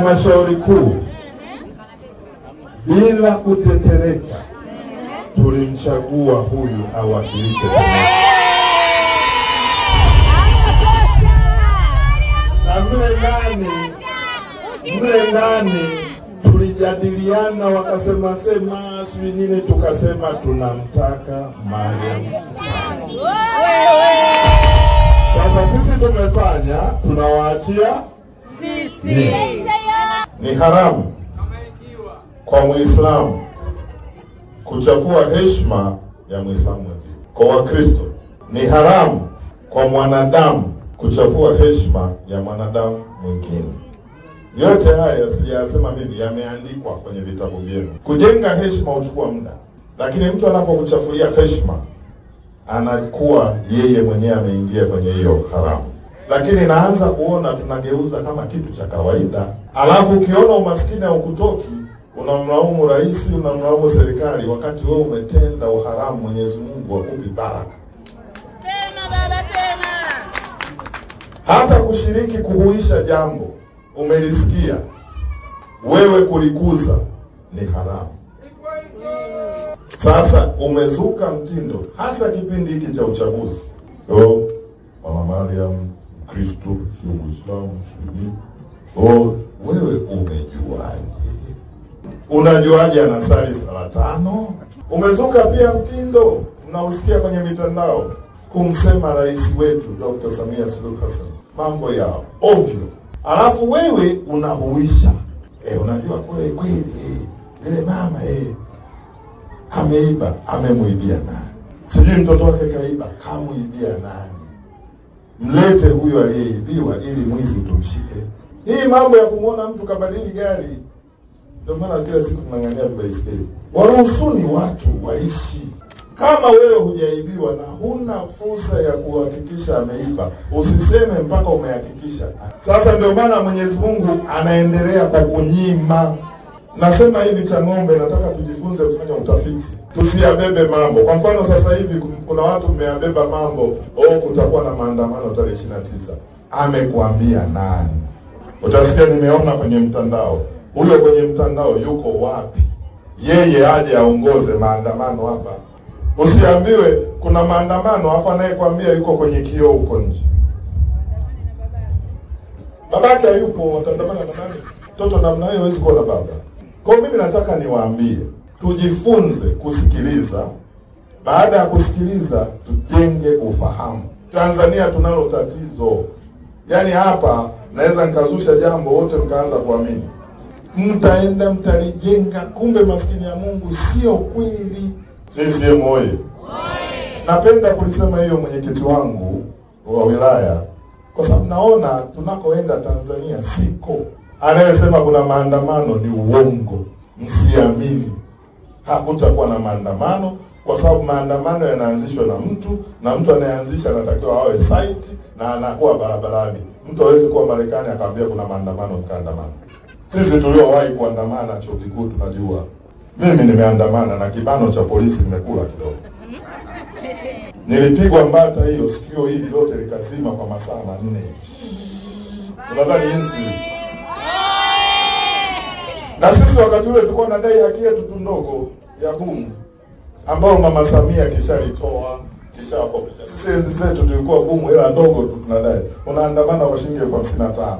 halmashauri kuu bila kutetereka tulimchagua huyu awakilishe. Na mle ndani tulijadiliana, wakasema sijui nini, tukasema tunamtaka Mariam. Sasa sisi tumefanya, tunawaachia sisi. Ni haramu kwa Muislamu kuchafua heshima ya Muislamu mwenzie. Kwa Wakristo ni haramu kwa mwanadamu kuchafua heshima ya mwanadamu mwingine. Yote haya sijasema mimi, yameandikwa kwenye vitabu vyenu. Kujenga heshima huchukua muda, lakini mtu anapokuchafulia heshima anakuwa yeye mwenyewe ameingia kwenye hiyo haramu. Lakini naanza kuona tunageuza kama kitu cha kawaida. Alafu ukiona umaskini haukutoki, unamlaumu rais, unamlaumu serikali, wakati wewe umetenda uharamu. Mwenyezi Mungu akupe baraka. Sema baba, sema. Hata kushiriki kuhuisha jambo umelisikia, wewe kulikuza ni haramu. Sasa umezuka mtindo, hasa kipindi hiki cha uchaguzi. Mama Mariam Kristo, sio Muislamu, sio. Wewe umejuaje? Unajuaje anasali sala 5? Umezuka pia mtindo, unausikia kwenye mitandao, kumsema rais wetu Dr. Samia Suluhu Hassan mambo ya ovyo. Alafu wewe unahuisha. Unajua kule kweli yule mama ameiba, amemuibia nani? Sijui mtoto wake kaiba, kamuibia nani? Mlete huyo aliyeibiwa ili mwizi tumshike. Hii mambo ya kumuona mtu kabadili gari, ndio maana kila siku tunang'ania baiskeli. Waruhusuni watu waishi. Kama wewe hujaibiwa na huna fursa ya kuhakikisha ameiba, usiseme mpaka umehakikisha. Sasa ndio maana Mwenyezi Mungu anaendelea kukunyima. Nasema hivi cha ng'ombe, nataka tujifunze kufanya utafiti. Tusiabebe mambo. Kwa mfano sasa hivi kuna watu mmeabeba mambo, kutakuwa na maandamano tarehe 29. Amekuambia nani? Utasikia nimeona kwenye mtandao. Huyo kwenye mtandao yuko wapi? Yeye aje aongoze maandamano hapa. Usiambiwe kuna maandamano afa naye kwambia yuko kwenye kioo huko nje. Babake hayupo, watandamana na nani? Mtoto namna hiyo hawezi kuona baba. Kwa mimi nataka niwaambie, tujifunze kusikiliza. Baada ya kusikiliza, tujenge ufahamu. Tanzania tunalo tatizo. Yaani hapa naweza nikazusha jambo wote mkaanza kuamini. Mtaenda mtalijenga, kumbe maskini ya Mungu sio kweli. CCM oye. Napenda kulisema hiyo mwenyekiti wangu wa wilaya, kwa sababu naona tunakoenda Tanzania siko. Anayesema kuna maandamano ni uongo. Msiamini. Hakutakuwa na maandamano, kwa sababu maandamano yanaanzishwa na mtu, na mtu anayeanzisha anatakiwa awe site na anakuwa barabarani. Mtu hawezi kuwa Marekani akamwambia kuna maandamano mkaandamana. Sisi tuliowahi kuandamana chuo kikuu tunajua. Mimi nimeandamana na kibano cha polisi nimekula kidogo. Nilipigwa mbata hiyo, sikio hili lote likazima kwa masaa 4. Unadhani jinsi? Na sisi wakati ule tulikuwa tunadai haki yetu tu ndogo ya bunge, ambao Mama Samia kishalitoa, kishawapo. Sisi enzi zetu tulikuwa bunge hela ndogo tu tunadai. Unaandamana kwa shilingi 55,000.